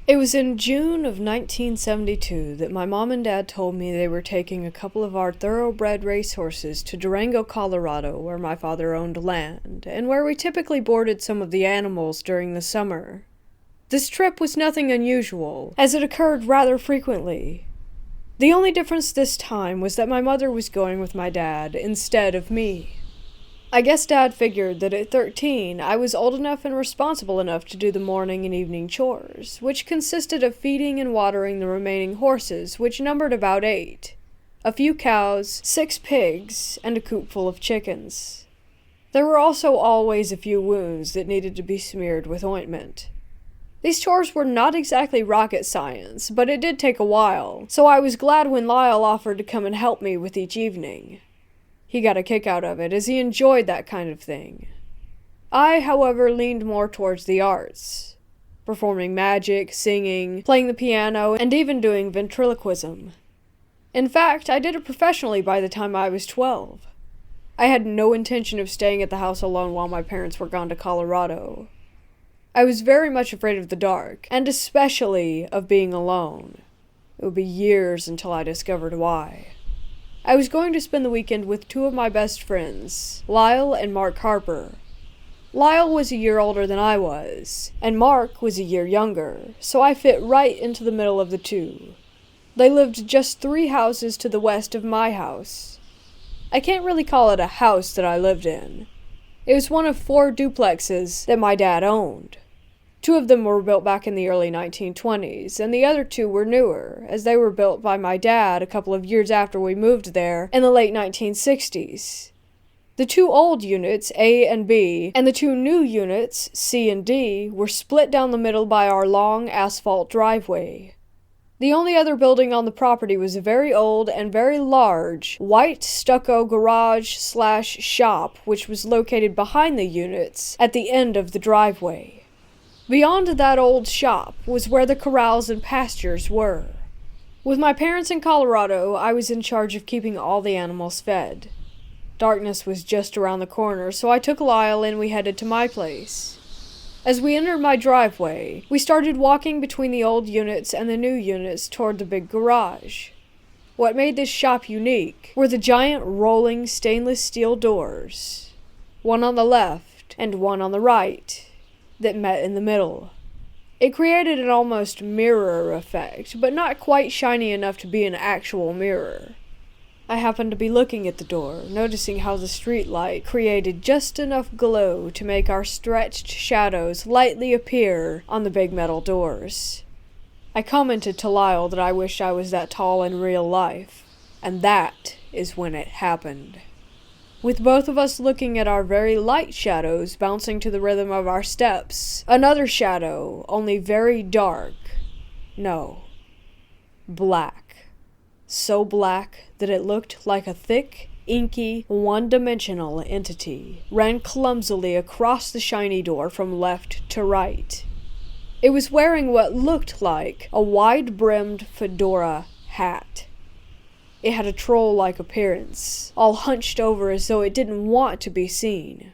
It was in June of 1972 that my mom and dad told me they were taking a couple of our thoroughbred racehorses to Durango, Colorado, where my father owned land, and where we typically boarded some of the animals during the summer. This trip was nothing unusual, as it occurred rather frequently. The only difference this time was that my mother was going with my dad instead of me. I guess Dad figured that at 13, I was old enough and responsible enough to do the morning and evening chores, which consisted of feeding and watering the remaining horses, which numbered about 8. A few cows, 6 pigs, and a coop full of chickens. There were also always a few wounds that needed to be smeared with ointment. These chores were not exactly rocket science, but it did take a while, so I was glad when Lyle offered to come and help me with each evening. He got a kick out of it, as he enjoyed that kind of thing. I, however, leaned more towards the arts, performing magic, singing, playing the piano, and even doing ventriloquism. In fact, I did it professionally by the time I was 12. I had no intention of staying at the house alone while my parents were gone to Colorado. I was very much afraid of the dark, and especially of being alone. It would be years until I discovered why. I was going to spend the weekend with 2 of my best friends, Lyle and Mark Harper. Lyle was a year older than I was, and Mark was a year younger, so I fit right into the middle of the 2. They lived just 3 houses to the west of my house. I can't really call it a house that I lived in. It was one of 4 duplexes that my dad owned. 2 of them were built back in the early 1920s, and the other 2 were newer, as they were built by my dad a couple of years after we moved there in the late 1960s. The 2 old units, A and B, and the 2 new units, C and D, were split down the middle by our long asphalt driveway. The only other building on the property was a very old and very large white stucco garage/shop, which was located behind the units at the end of the driveway. Beyond that old shop was where the corrals and pastures were. With my parents in Colorado, I was in charge of keeping all the animals fed. Darkness was just around the corner, so I took Lyle and we headed to my place. As we entered my driveway, we started walking between the old units and the new units toward the big garage. What made this shop unique were the giant rolling stainless steel doors, one on the left and one on the right, that met in the middle. It created an almost mirror effect, but not quite shiny enough to be an actual mirror. I happened to be looking at the door, noticing how the street light created just enough glow to make our stretched shadows lightly appear on the big metal doors. I commented to Lyle that I wished I was that tall in real life, and that is when it happened. With both of us looking at our very light shadows bouncing to the rhythm of our steps, another shadow, only very dark, no, black. So black that it looked like a thick, inky, one-dimensional entity, ran clumsily across the shiny door from left to right. It was wearing what looked like a wide-brimmed fedora hat. It had a troll-like appearance, all hunched over as though it didn't want to be seen.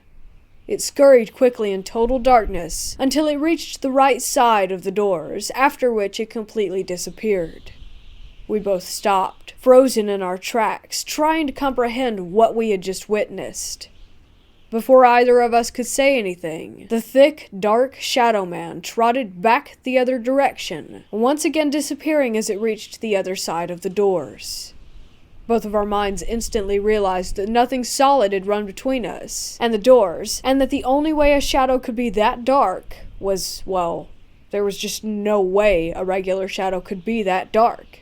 It scurried quickly in total darkness until it reached the right side of the doors, after which it completely disappeared. We both stopped, frozen in our tracks, trying to comprehend what we had just witnessed. Before either of us could say anything, the thick, dark shadow man trotted back the other direction, once again disappearing as it reached the other side of the doors. Both of our minds instantly realized that nothing solid had run between us and the doors, and that the only way a shadow could be that dark was, well, there was just no way a regular shadow could be that dark.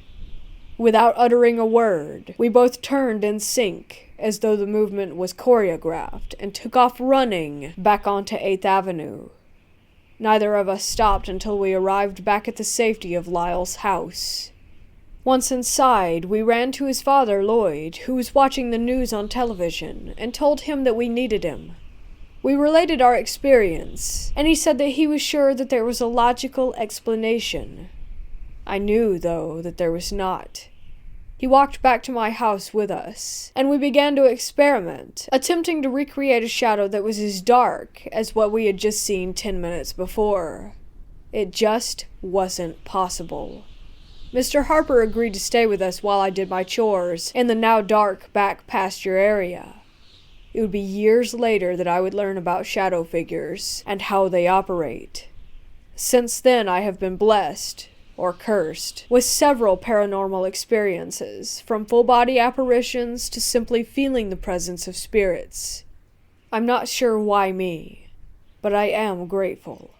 Without uttering a word, we both turned in sync, as though the movement was choreographed, and took off running back onto 8th Avenue. Neither of us stopped until we arrived back at the safety of Lyle's house. Once inside, we ran to his father, Lloyd, who was watching the news on television, and told him that we needed him. We related our experience, and he said that he was sure that there was a logical explanation. I knew, though, that there was not. He walked back to my house with us, and we began to experiment, attempting to recreate a shadow that was as dark as what we had just seen 10 minutes before. It just wasn't possible. Mr. Harper agreed to stay with us while I did my chores in the now dark back pasture area. It would be years later that I would learn about shadow figures and how they operate. Since then, I have been blessed, or cursed, with several paranormal experiences, from full-body apparitions to simply feeling the presence of spirits. I'm not sure why me, but I am grateful.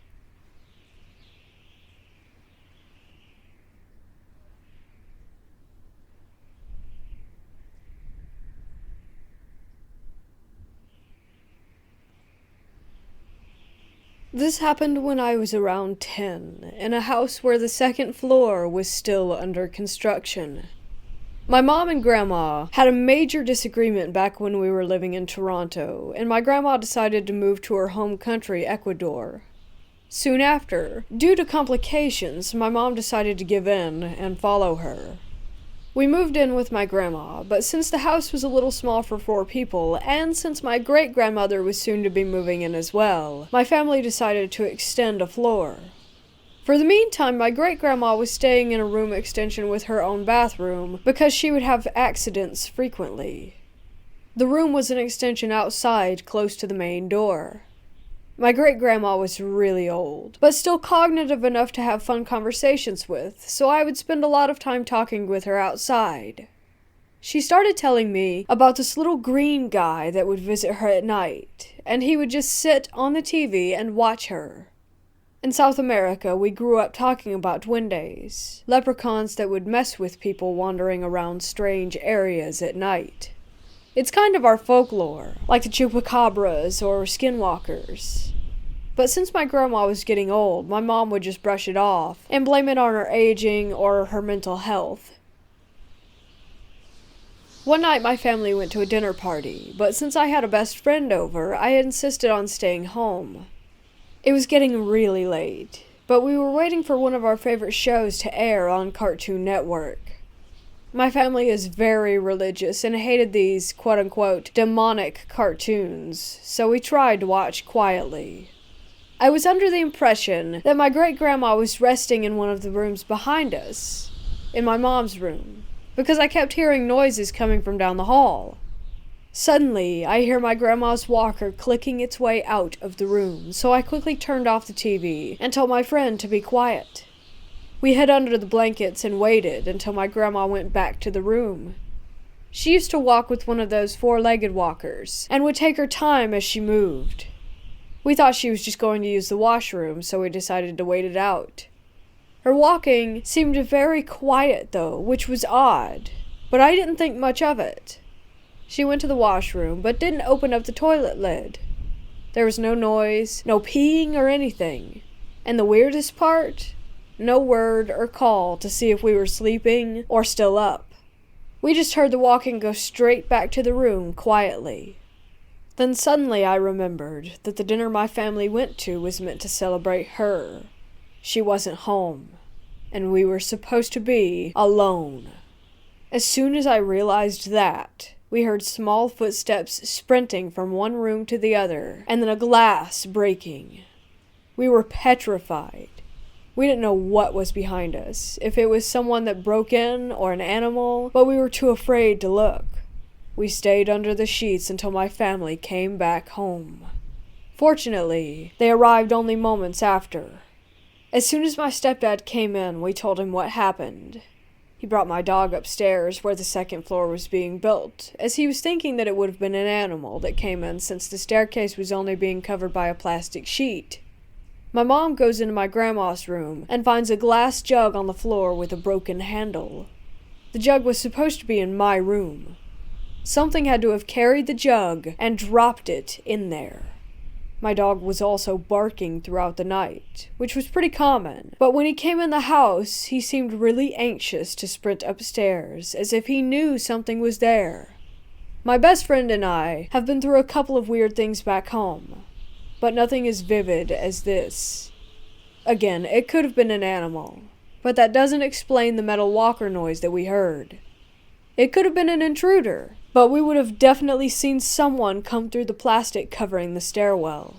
This happened when I was around 10, in a house where the second floor was still under construction. My mom and grandma had a major disagreement back when we were living in Toronto, and my grandma decided to move to her home country, Ecuador. Soon after, due to complications, my mom decided to give in and follow her. We moved in with my grandma, but since the house was a little small for 4 people, and since my great-grandmother was soon to be moving in as well, my family decided to extend a floor. For the meantime, my great-grandma was staying in a room extension with her own bathroom because she would have accidents frequently. The room was an extension outside, close to the main door. My great-grandma was really old, but still cognitive enough to have fun conversations with, so I would spend a lot of time talking with her outside. She started telling me about this little green guy that would visit her at night, and he would just sit on the TV and watch her. In South America, we grew up talking about duendes, leprechauns that would mess with people wandering around strange areas at night. It's kind of our folklore, like the chupacabras or skinwalkers. But since my grandma was getting old, my mom would just brush it off and blame it on her aging or her mental health. One night my family went to a dinner party, but since I had a best friend over, I had insisted on staying home. It was getting really late, but we were waiting for one of our favorite shows to air on Cartoon Network. My family is very religious and hated these quote-unquote demonic cartoons, so we tried to watch quietly. I was under the impression that my great-grandma was resting in one of the rooms behind us, in my mom's room, because I kept hearing noises coming from down the hall. Suddenly, I hear my grandma's walker clicking its way out of the room, so I quickly turned off the TV and told my friend to be quiet. We hid under the blankets and waited until my grandma went back to the room. She used to walk with one of those 4-legged walkers, and would take her time as she moved. We thought she was just going to use the washroom, so we decided to wait it out. Her walking seemed very quiet, though, which was odd, but I didn't think much of it. She went to the washroom, but didn't open up the toilet lid. There was no noise, no peeing or anything, and the weirdest part? No word or call to see if we were sleeping or still up. We just heard the walking go straight back to the room quietly. Then suddenly I remembered that the dinner my family went to was meant to celebrate her. She wasn't home, and we were supposed to be alone. As soon as I realized that, we heard small footsteps sprinting from one room to the other, and then a glass breaking. We were petrified. We didn't know what was behind us, if it was someone that broke in or an animal, but we were too afraid to look. We stayed under the sheets until my family came back home. Fortunately, they arrived only moments after. As soon as my stepdad came in, we told him what happened. He brought my dog upstairs where the second floor was being built, as he was thinking that it would have been an animal that came in since the staircase was only being covered by a plastic sheet. My mom goes into my grandma's room and finds a glass jug on the floor with a broken handle. The jug was supposed to be in my room. Something had to have carried the jug and dropped it in there. My dog was also barking throughout the night, which was pretty common, but when he came in the house, he seemed really anxious to sprint upstairs, as if he knew something was there. My best friend and I have been through a couple of weird things back home, but nothing as vivid as this. Again, it could have been an animal, but that doesn't explain the metal walker noise that we heard. It could have been an intruder, but we would have definitely seen someone come through the plastic covering the stairwell.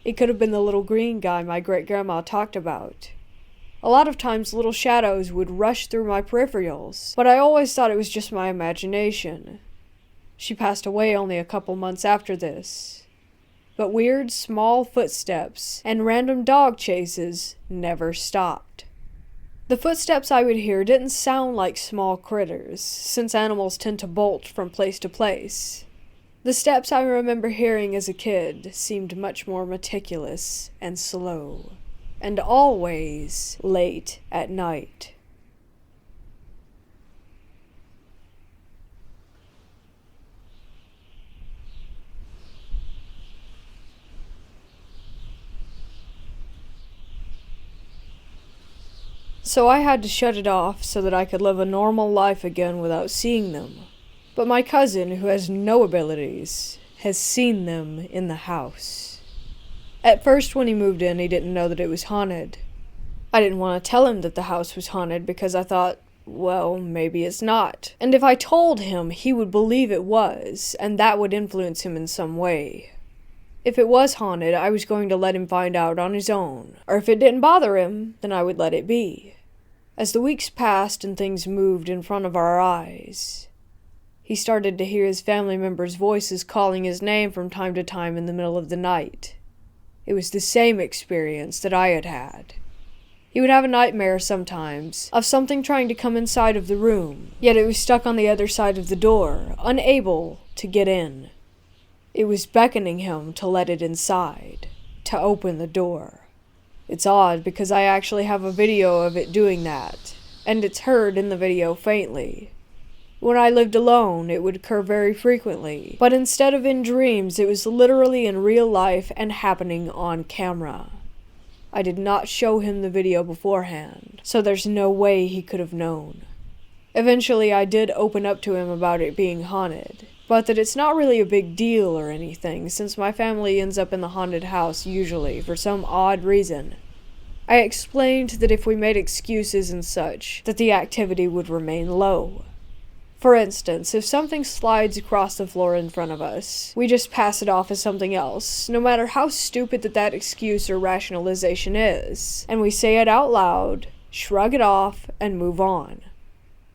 It could have been the little green guy my great-grandma talked about. A lot of times little shadows would rush through my peripherals, but I always thought it was just my imagination. She passed away only a couple months after this. But weird, small footsteps and random dog chases never stopped. The footsteps I would hear didn't sound like small critters, since animals tend to bolt from place to place. The steps I remember hearing as a kid seemed much more meticulous and slow, and always late at night. So I had to shut it off so that I could live a normal life again without seeing them. But my cousin, who has no abilities, has seen them in the house. At first, when he moved in, he didn't know that it was haunted. I didn't want to tell him that the house was haunted because I thought, well, maybe it's not. And if I told him, he would believe it was, and that would influence him in some way. If it was haunted, I was going to let him find out on his own, or if it didn't bother him, then I would let it be. As the weeks passed and things moved in front of our eyes, he started to hear his family members' voices calling his name from time to time in the middle of the night. It was the same experience that I had had. He would have a nightmare sometimes of something trying to come inside of the room, yet it was stuck on the other side of the door, unable to get in. It was beckoning him to let it inside, to open the door. It's odd because I actually have a video of it doing that, and it's heard in the video faintly. When I lived alone, it would occur very frequently, but instead of in dreams, it was literally in real life and happening on camera. I did not show him the video beforehand, so there's no way he could have known. Eventually, I did open up to him about it being haunted, but that it's not really a big deal or anything, since my family ends up in the haunted house usually, for some odd reason. I explained that if we made excuses and such, that the activity would remain low. For instance, if something slides across the floor in front of us, we just pass it off as something else, no matter how stupid that excuse or rationalization is, and we say it out loud, shrug it off, and move on.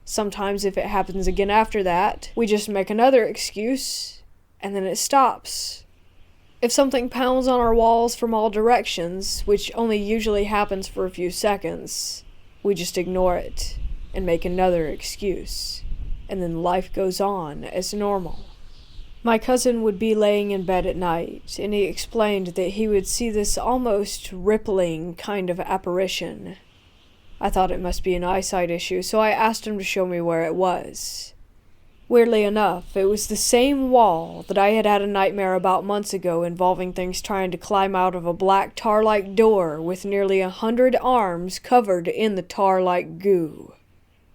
Sometimes if it happens again after that, we just make another excuse, and then it stops. If something pounds on our walls from all directions, which only usually happens for a few seconds, we just ignore it, and make another excuse, and then life goes on as normal. My cousin would be laying in bed at night, and he explained that he would see this almost rippling kind of apparition. I thought it must be an eyesight issue, so I asked him to show me where it was. Weirdly enough, it was the same wall that I had had a nightmare about months ago involving things trying to climb out of a black tar-like door with nearly 100 arms covered in the tar-like goo.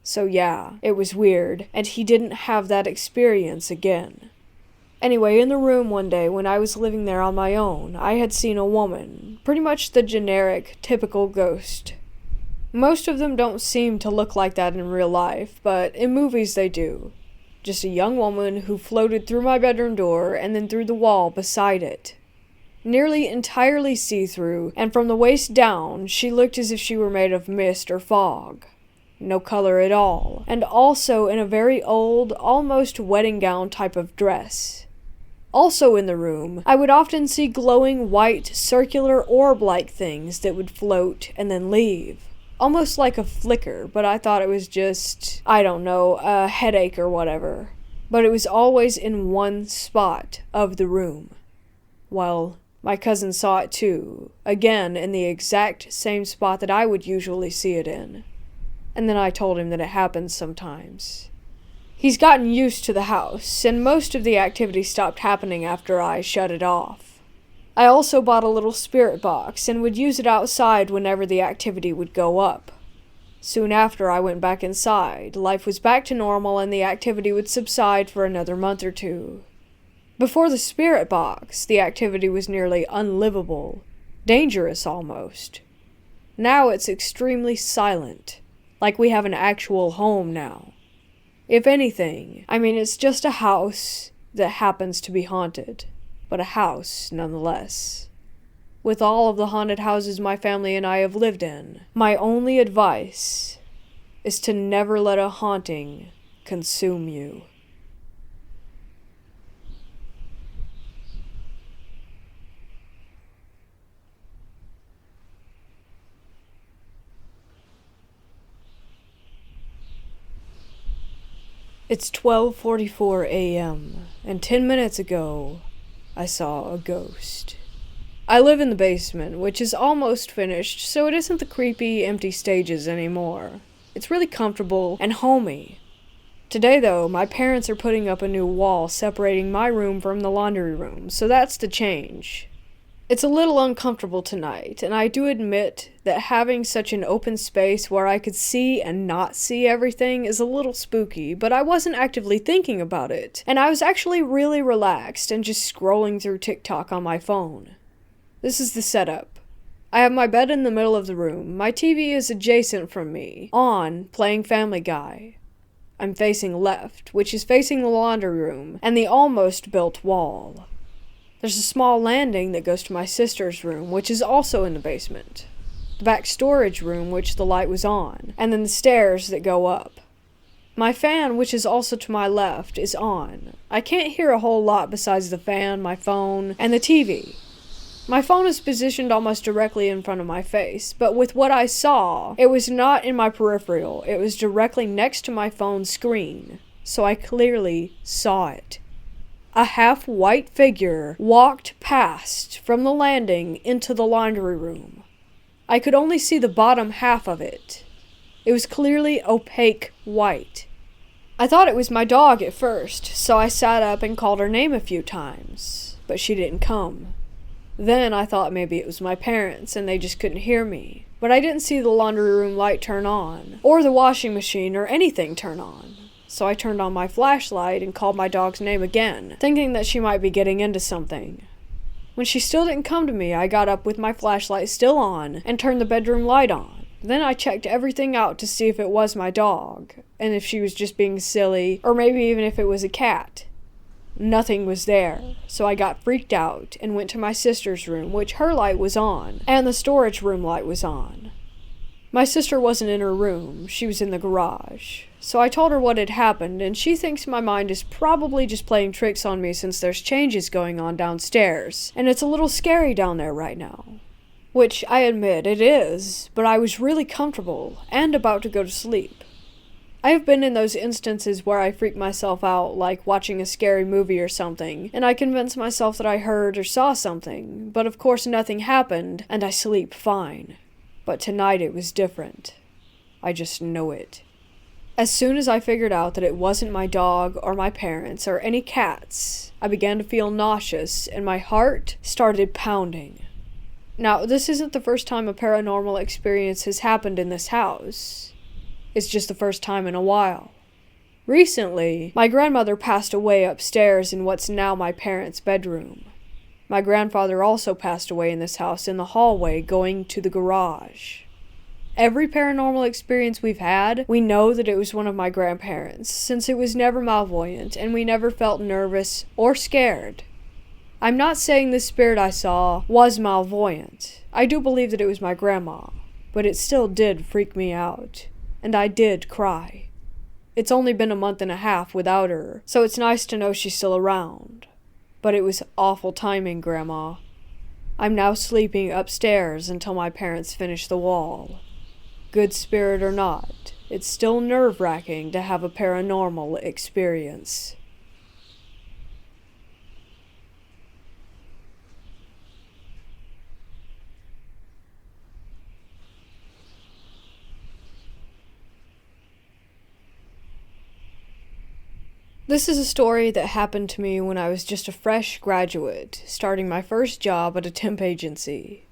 So yeah, it was weird, and he didn't have that experience again. Anyway, in the room one day when I was living there on my own, I had seen a woman, pretty much the generic, typical ghost. Most of them don't seem to look like that in real life, but in movies they do. Just a young woman who floated through my bedroom door and then through the wall beside it. Nearly entirely see-through, and from the waist down, she looked as if she were made of mist or fog. No color at all, and also in a very old, almost wedding gown type of dress. Also in the room, I would often see glowing white, circular orb-like things that would float and then leave. Almost like a flicker, but I thought it was just, I don't know, a headache or whatever. But it was always in one spot of the room. Well, my cousin saw it too, again in the exact same spot that I would usually see it in. And then I told him that it happens sometimes. He's gotten used to the house, and most of the activity stopped happening after I shut it off. I also bought a little spirit box and would use it outside whenever the activity would go up. Soon after I went back inside, life was back to normal and the activity would subside for another month or two. Before the spirit box, the activity was nearly unlivable, dangerous almost. Now it's extremely silent, like we have an actual home now. If anything, it's just a house that happens to be haunted, but a house nonetheless. With all of the haunted houses my family and I have lived in, my only advice is to never let a haunting consume you. It's 12:44 a.m., and 10 minutes ago, I saw a ghost. I live in the basement, which is almost finished, so it isn't the creepy, empty stages anymore. It's really comfortable and homey. Today, though, my parents are putting up a new wall separating my room from the laundry room, so that's the change. It's a little uncomfortable tonight, and I do admit that having such an open space where I could see and not see everything is a little spooky, but I wasn't actively thinking about it, and I was actually really relaxed and just scrolling through TikTok on my phone. This is the setup. I have my bed in the middle of the room, my TV is adjacent from me, on, playing Family Guy. I'm facing left, which is facing the laundry room, and the almost built wall. There's a small landing that goes to my sister's room, which is also in the basement. The back storage room, which the light was on, and then the stairs that go up. My fan, which is also to my left, is on. I can't hear a whole lot besides the fan, my phone, and the TV. My phone is positioned almost directly in front of my face, but with what I saw, it was not in my peripheral, it was directly next to my phone's screen, so I clearly saw it. A half-white figure walked past from the landing into the laundry room. I could only see the bottom half of it. It was clearly opaque white. I thought it was my dog at first, so I sat up and called her name a few times, but she didn't come. Then I thought maybe it was my parents and they just couldn't hear me, but I didn't see the laundry room light turn on, or the washing machine or anything turn on. So I turned on my flashlight and called my dog's name again, thinking that she might be getting into something. When she still didn't come to me, I got up with my flashlight still on and turned the bedroom light on. Then I checked everything out to see if it was my dog, and if she was just being silly, or maybe even if it was a cat. Nothing was there, so I got freaked out and went to my sister's room, which her light was on, and the storage room light was on. My sister wasn't in her room, she was in the garage. So I told her what had happened, and she thinks my mind is probably just playing tricks on me since there's changes going on downstairs, and it's a little scary down there right now. Which, I admit, it is, but I was really comfortable, and about to go to sleep. I have been in those instances where I freak myself out, like watching a scary movie or something, and I convince myself that I heard or saw something, but of course nothing happened, and I sleep fine. But tonight it was different. I just know it. As soon as I figured out that it wasn't my dog or my parents or any cats, I began to feel nauseous and my heart started pounding. Now, this isn't the first time a paranormal experience has happened in this house. It's just the first time in a while. Recently, my grandmother passed away upstairs in what's now my parents' bedroom. My grandfather also passed away in this house in the hallway going to the garage. Every paranormal experience we've had, we know that it was one of my grandparents, since it was never malvoyant and we never felt nervous or scared. I'm not saying this spirit I saw was malvoyant. I do believe that it was my grandma, but it still did freak me out, and I did cry. It's only been a month and a half without her, so it's nice to know she's still around. But it was awful timing, Grandma. I'm now sleeping upstairs until my parents finish the wall. Good spirit or not, it's still nerve-wracking to have a paranormal experience. This is a story that happened to me when I was just a fresh graduate, starting my first job at a temp agency.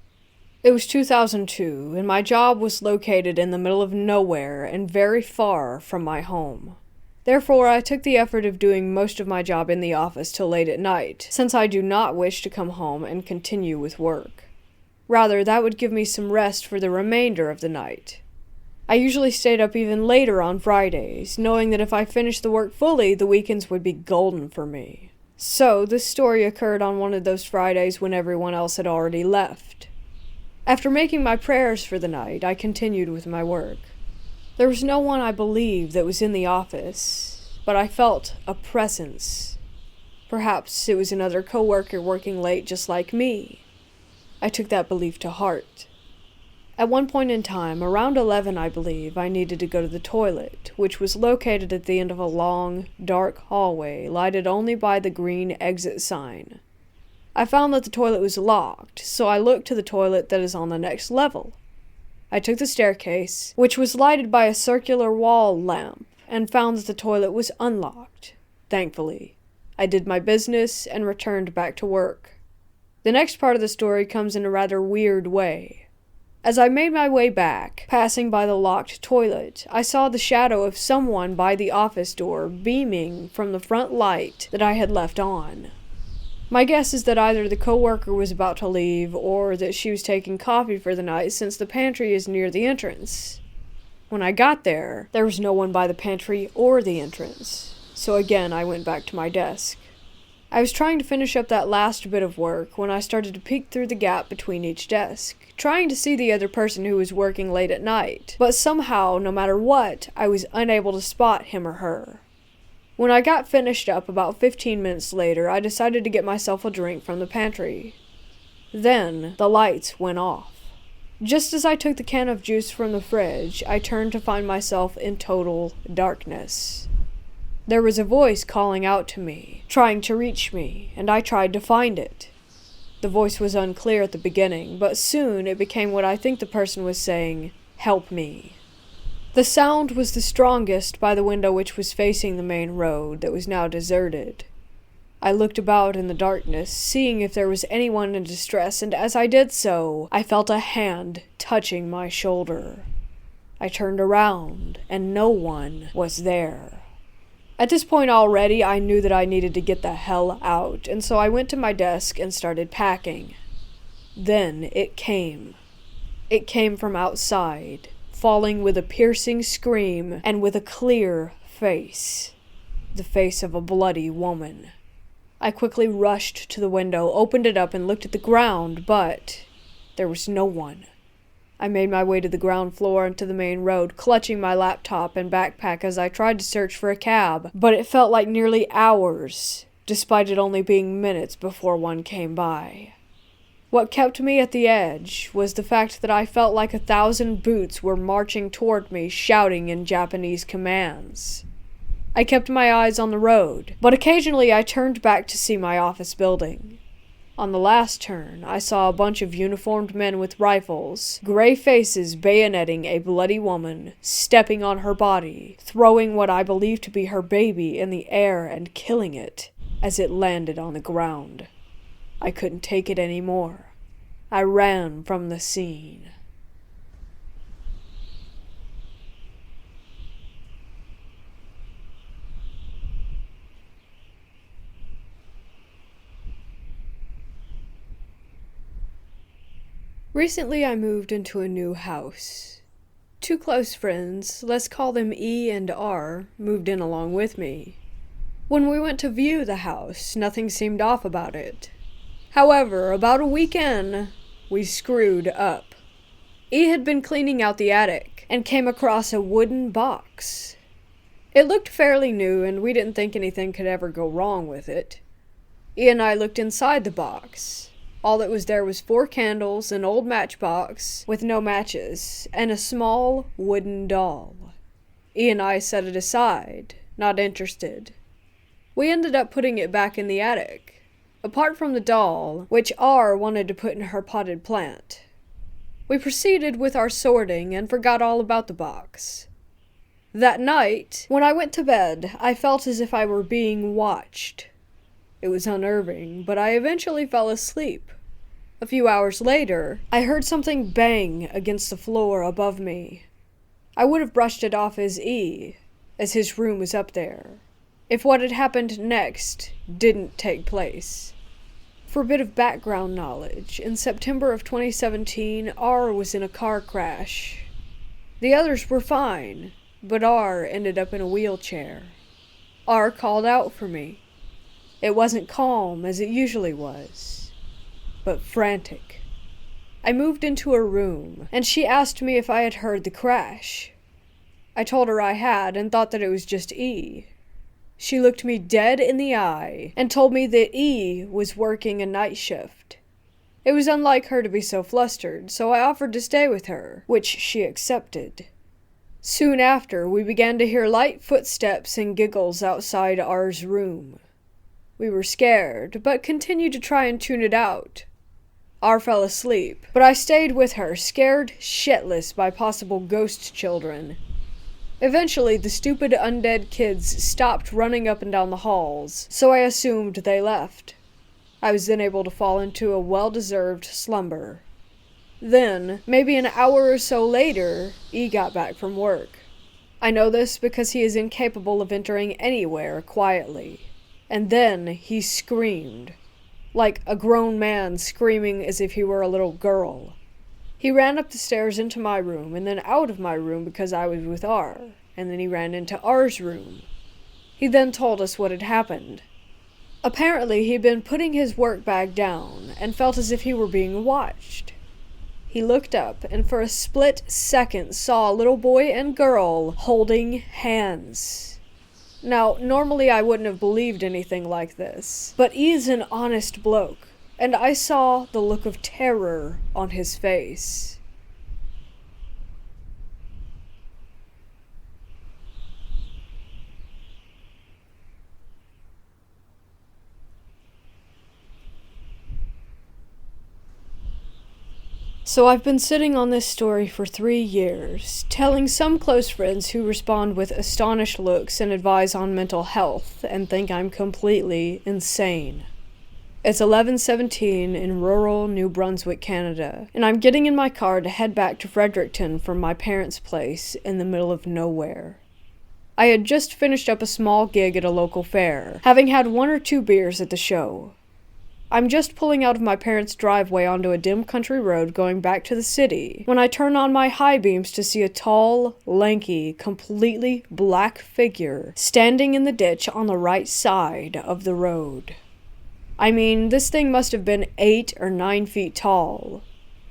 It was 2002, and my job was located in the middle of nowhere and very far from my home. Therefore, I took the effort of doing most of my job in the office till late at night, since I do not wish to come home and continue with work. Rather, that would give me some rest for the remainder of the night. I usually stayed up even later on Fridays, knowing that if I finished the work fully, the weekends would be golden for me. So, this story occurred on one of those Fridays when everyone else had already left. After making my prayers for the night, I continued with my work. There was no one I believed that was in the office, but I felt a presence. Perhaps it was another coworker working late just like me. I took that belief to heart. At one point in time, around 11 I believe, I needed to go to the toilet, which was located at the end of a long, dark hallway lighted only by the green exit sign. I found that the toilet was locked, so I looked to the toilet that is on the next level. I took the staircase, which was lighted by a circular wall lamp, and found that the toilet was unlocked. Thankfully, I did my business and returned back to work. The next part of the story comes in a rather weird way. As I made my way back, passing by the locked toilet, I saw the shadow of someone by the office door beaming from the front light that I had left on. My guess is that either the coworker was about to leave or that she was taking coffee for the night since the pantry is near the entrance. When I got there, there was no one by the pantry or the entrance, so again I went back to my desk. I was trying to finish up that last bit of work when I started to peek through the gap between each desk, trying to see the other person who was working late at night, but somehow, no matter what, I was unable to spot him or her. When I got finished up about 15 minutes later, I decided to get myself a drink from the pantry. Then, the lights went off. Just as I took the can of juice from the fridge, I turned to find myself in total darkness. There was a voice calling out to me, trying to reach me, and I tried to find it. The voice was unclear at the beginning, but soon it became what I think the person was saying, "Help me." The sound was the strongest by the window which was facing the main road that was now deserted. I looked about in the darkness, seeing if there was anyone in distress, and as I did so, I felt a hand touching my shoulder. I turned around, and no one was there. At this point already, I knew that I needed to get the hell out, and so I went to my desk and started packing. Then it came. It came from outside, falling with a piercing scream and with a clear face. The face of a bloody woman. I quickly rushed to the window, opened it up, and looked at the ground, but there was no one. I made my way to the ground floor and to the main road, clutching my laptop and backpack as I tried to search for a cab, but it felt like nearly hours, despite it only being minutes before one came by. What kept me at the edge was the fact that I felt like 1,000 boots were marching toward me, shouting in Japanese commands. I kept my eyes on the road, but occasionally I turned back to see my office building. On the last turn, I saw a bunch of uniformed men with rifles, gray faces bayoneting a bloody woman, stepping on her body, throwing what I believe to be her baby in the air and killing it as it landed on the ground. I couldn't take it anymore. I ran from the scene. Recently I moved into a new house. Two close friends, let's call them E and R, moved in along with me. When we went to view the house, nothing seemed off about it. However, about a week in, we screwed up. E had been cleaning out the attic and came across a wooden box. It looked fairly new and we didn't think anything could ever go wrong with it. E and I looked inside the box. All that was there was 4 candles, an old matchbox with no matches, and a small wooden doll. E and I set it aside, not interested. We ended up putting it back in the attic, apart from the doll, which R wanted to put in her potted plant. We proceeded with our sorting and forgot all about the box. That night, when I went to bed, I felt as if I were being watched. It was unnerving, but I eventually fell asleep. A few hours later, I heard something bang against the floor above me. I would have brushed it off as as his room was up there, if what had happened next didn't take place. For a bit of background knowledge, in September of 2017, R was in a car crash. The others were fine, but R ended up in a wheelchair. R called out for me. It wasn't calm as it usually was, but frantic. I moved into her room, and she asked me if I had heard the crash. I told her I had and thought that it was just E. She looked me dead in the eye and told me that E was working a night shift. It was unlike her to be so flustered, so I offered to stay with her, which she accepted. Soon after, we began to hear light footsteps and giggles outside R's room. We were scared, but continued to try and tune it out. R fell asleep, but I stayed with her, scared shitless by possible ghost children. Eventually, the stupid undead kids stopped running up and down the halls, so I assumed they left. I was then able to fall into a well-deserved slumber. Then, maybe an hour or so later, E got back from work. I know this because he is incapable of entering anywhere quietly. And then he screamed, like a grown man screaming as if he were a little girl. He ran up the stairs into my room, and then out of my room because I was with R, and then he ran into R's room. He then told us what had happened. Apparently, he'd been putting his work bag down, and felt as if he were being watched. He looked up, and for a split second saw a little boy and girl holding hands. Now, normally I wouldn't have believed anything like this, but he's an honest bloke, and I saw the look of terror on his face. So I've been sitting on this story for 3 years, telling some close friends who respond with astonished looks and advise on mental health and think I'm completely insane. It's 11:17 in rural New Brunswick, Canada, and I'm getting in my car to head back to Fredericton from my parents' place in the middle of nowhere. I had just finished up a small gig at a local fair, having had 1 or 2 beers at the show. I'm just pulling out of my parents' driveway onto a dim country road going back to the city when I turn on my high beams to see a tall, lanky, completely black figure standing in the ditch on the right side of the road. I mean, this thing must have been 8 or 9 feet tall.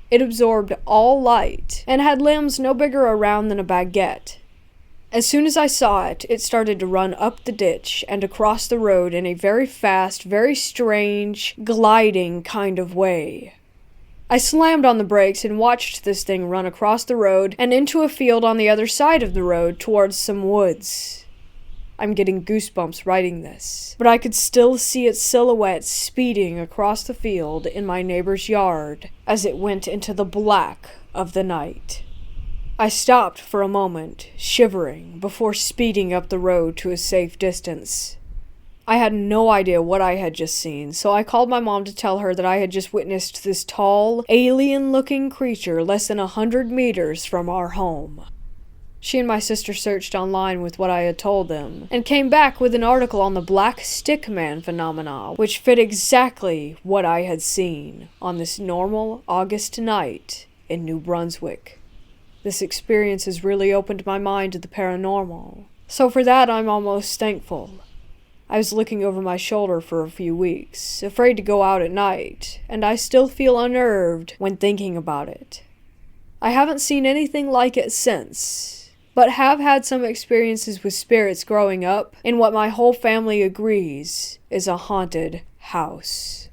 It absorbed all light and had limbs no bigger around than a baguette. As soon as I saw it, it started to run up the ditch and across the road in a very fast, very strange, gliding kind of way. I slammed on the brakes and watched this thing run across the road and into a field on the other side of the road towards some woods. I'm getting goosebumps writing this, but I could still see its silhouette speeding across the field in my neighbor's yard as it went into the black of the night. I stopped for a moment, shivering, before speeding up the road to a safe distance. I had no idea what I had just seen, so I called my mom to tell her that I had just witnessed this tall, alien-looking creature less than 100 meters from our home. She and my sister searched online with what I had told them, and came back with an article on the Black Stick Man phenomena, which fit exactly what I had seen on this normal August night in New Brunswick. This experience has really opened my mind to the paranormal, so for that I'm almost thankful. I was looking over my shoulder for a few weeks, afraid to go out at night, and I still feel unnerved when thinking about it. I haven't seen anything like it since, but have had some experiences with spirits growing up in what my whole family agrees is a haunted house.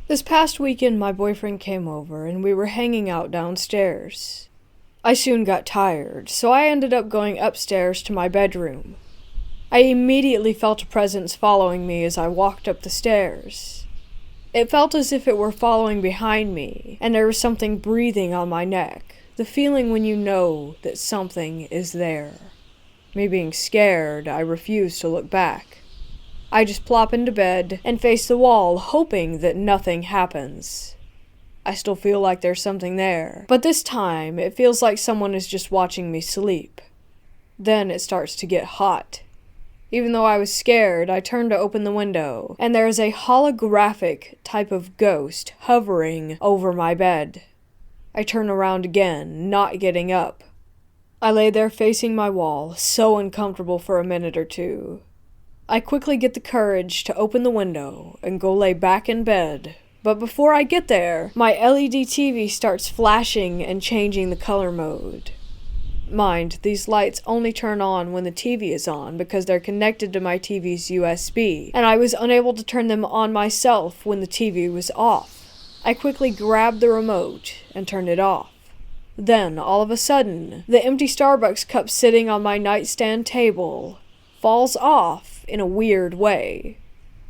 This past weekend, my boyfriend came over, and we were hanging out downstairs. I soon got tired, so I ended up going upstairs to my bedroom. I immediately felt a presence following me as I walked up the stairs. It felt as if it were following behind me, and there was something breathing on my neck, the feeling when you know that something is there. Me being scared, I refused to look back. I just plop into bed and face the wall, hoping that nothing happens. I still feel like there's something there, but this time it feels like someone is just watching me sleep. Then it starts to get hot. Even though I was scared, I turned to open the window, and there is a holographic type of ghost hovering over my bed. I turn around again, not getting up. I lay there facing my wall, so uncomfortable for a minute or two. I quickly get the courage to open the window and go lay back in bed, but before I get there, my LED TV starts flashing and changing the color mode. Mind, these lights only turn on when the TV is on because they're connected to my TV's USB, and I was unable to turn them on myself when the TV was off. I quickly grabbed the remote and turned it off. Then, all of a sudden, the empty Starbucks cup sitting on my nightstand table falls off in a weird way,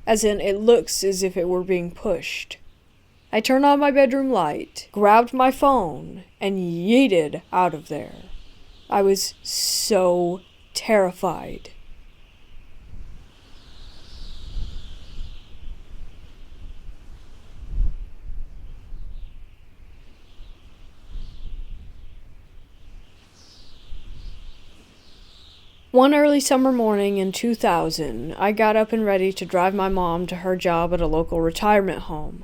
as in it looks as if it were being pushed. I turned on my bedroom light, grabbed my phone, and yeeted out of there. I was so terrified. One early summer morning in 2000, I got up and ready to drive my mom to her job at a local retirement home.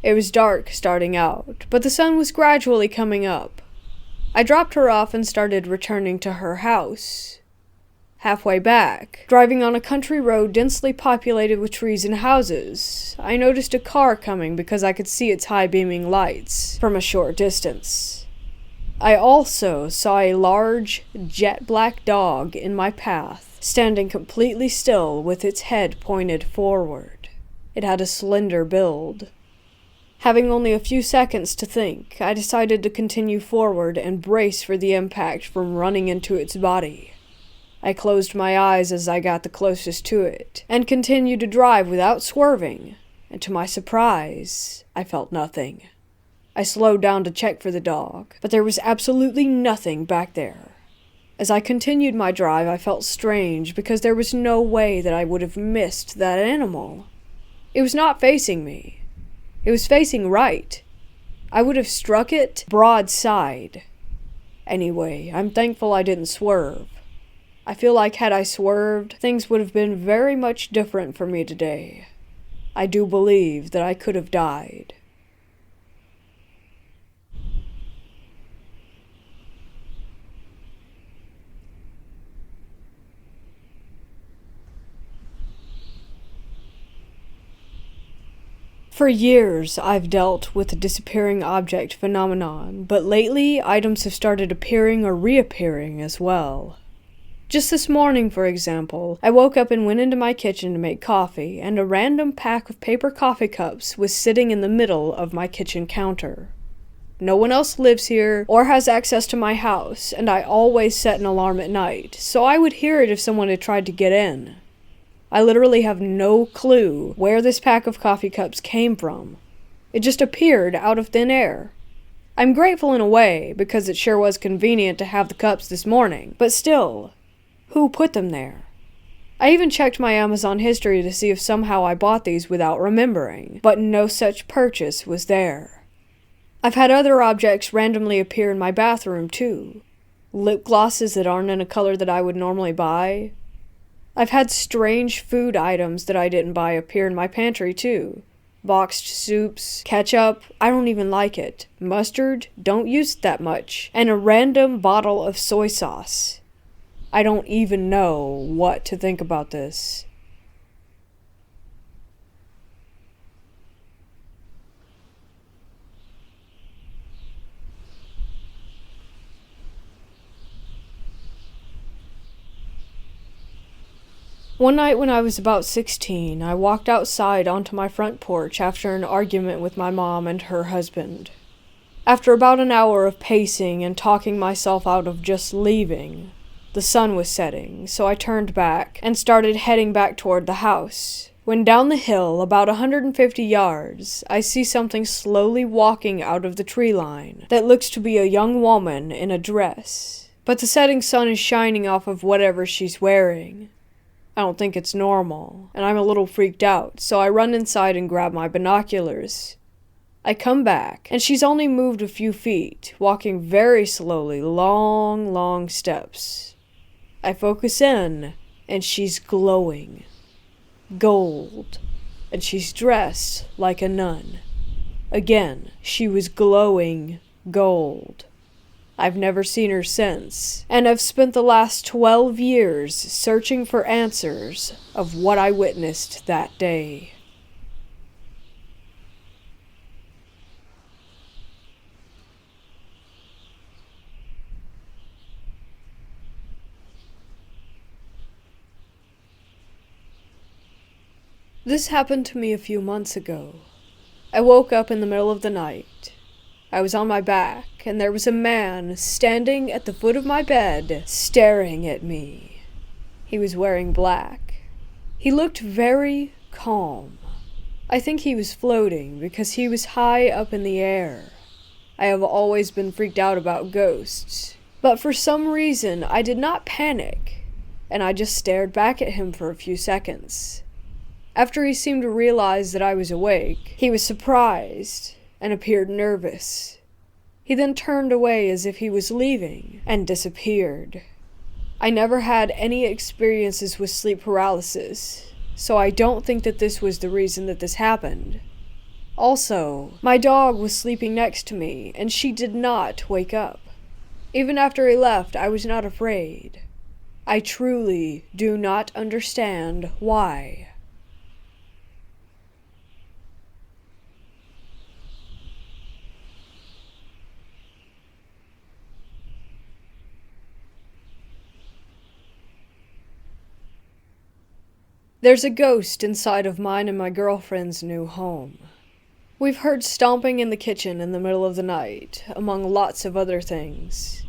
It was dark starting out, but the sun was gradually coming up. I dropped her off and started returning to her house. Halfway back, driving on a country road densely populated with trees and houses, I noticed a car coming because I could see its high-beaming lights from a short distance. I also saw a large, jet-black dog in my path, standing completely still with its head pointed forward. It had a slender build. Having only a few seconds to think, I decided to continue forward and brace for the impact from running into its body. I closed my eyes as I got the closest to it, and continued to drive without swerving, and to my surprise, I felt nothing. I slowed down to check for the dog, but there was absolutely nothing back there. As I continued my drive, I felt strange because there was no way that I would have missed that animal. It was not facing me. It was facing right. I would have struck it broadside. Anyway, I'm thankful I didn't swerve. I feel like had I swerved, things would have been very much different for me today. I do believe that I could have died. For years, I've dealt with the disappearing object phenomenon, but lately, items have started appearing or reappearing as well. Just this morning, for example, I woke up and went into my kitchen to make coffee, and a random pack of paper coffee cups was sitting in the middle of my kitchen counter. No one else lives here or has access to my house, and I always set an alarm at night, so I would hear it if someone had tried to get in. I literally have no clue where this pack of coffee cups came from. It just appeared out of thin air. I'm grateful in a way, because it sure was convenient to have the cups this morning, but still, who put them there? I even checked my Amazon history to see if somehow I bought these without remembering, but no such purchase was there. I've had other objects randomly appear in my bathroom too. Lip glosses that aren't in a color that I would normally buy. I've had strange food items that I didn't buy appear in my pantry too. Boxed soups, ketchup, I don't even like it. Mustard, don't use it that much. And a random bottle of soy sauce. I don't even know what to think about this. One night when I was about 16, I walked outside onto my front porch after an argument with my mom and her husband. After about an hour of pacing and talking myself out of just leaving, The sun was setting, so I turned back and started heading back toward the house. When down the hill, about 150 yards, I see something slowly walking out of the tree line that looks to be a young woman in a dress. But the setting sun is shining off of whatever she's wearing. I don't think it's normal, and I'm a little freaked out, so I run inside and grab my binoculars. I come back, and she's only moved a few feet, walking very slowly, long steps. I focus in, and she's glowing. Gold, and she's dressed like a nun. Again, she was glowing gold. I've never seen her since, and I've spent the last 12 years searching for answers of what I witnessed that day. This happened to me a few months ago. I woke up in the middle of the night. I was on my back, and there was a man standing at the foot of my bed, staring at me. He was wearing black. He looked very calm. I think he was floating because he was high up in the air. I have always been freaked out about ghosts, but for some reason I did not panic, and I just stared back at him for a few seconds. After he seemed to realize that I was awake, he was surprised and appeared nervous. He then turned away as if he was leaving and disappeared. I never had any experiences with sleep paralysis, so I don't think that this was the reason that this happened. Also, my dog was sleeping next to me, and she did not wake up. Even after he left, I was not afraid. I truly do not understand why. There's a ghost inside of mine and my girlfriend's new home. We've heard stomping in the kitchen in the middle of the night, among lots of other things.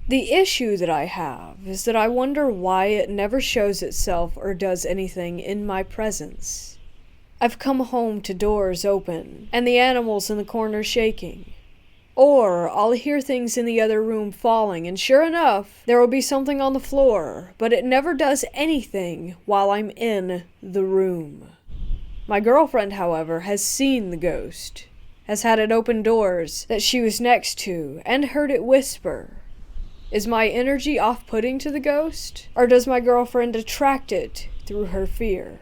The issue that I have is that I wonder why it never shows itself or does anything in my presence. I've come home to doors open, and the animals in the corner shaking. Or I'll hear things in the other room falling, and sure enough, there will be something on the floor, but it never does anything while I'm in the room. My girlfriend, however, has seen the ghost, has had it open doors that she was next to, and heard it whisper. Is my energy off-putting to the ghost, or does my girlfriend attract it through her fear?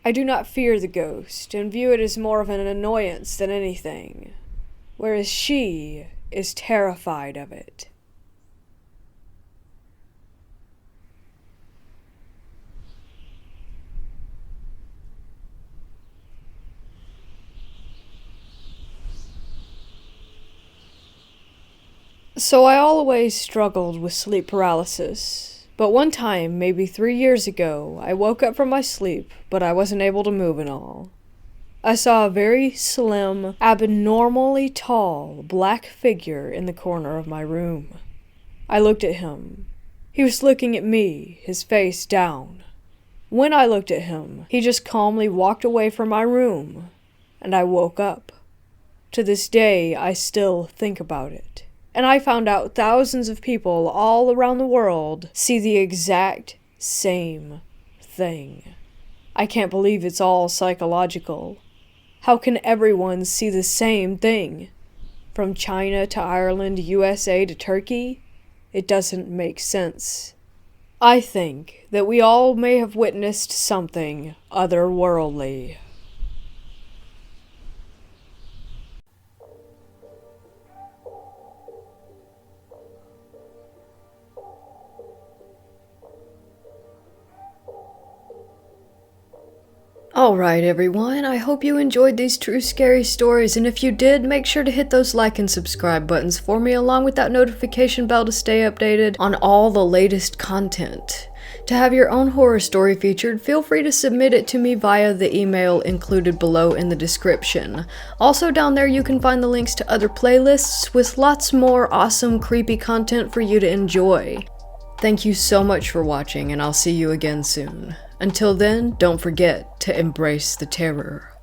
I do not fear the ghost, and view it as more of an annoyance than anything, whereas she is terrified of it. So I always struggled with sleep paralysis, but one time, maybe 3 years ago, I woke up from my sleep, but I wasn't able to move at all. I saw a very slim, abnormally tall, black figure in the corner of my room. I looked at him. He was looking at me, his face down. When I looked at him, he just calmly walked away from my room, and I woke up. To this day, I still think about it. And I found out thousands of people all around the world see the exact same thing. I can't believe it's all psychological. How can everyone see the same thing? From China to Ireland, USA to Turkey? It doesn't make sense. I think that we all may have witnessed something otherworldly. Alright everyone, I hope you enjoyed these true scary stories, and if you did, make sure to hit those like and subscribe buttons for me along with that notification bell to stay updated on all the latest content. To have your own horror story featured, feel free to submit it to me via the email included below in the description. Also down there you can find the links to other playlists with lots more awesome creepy content for you to enjoy. Thank you so much for watching, and I'll see you again soon. Until then, don't forget to embrace the terror.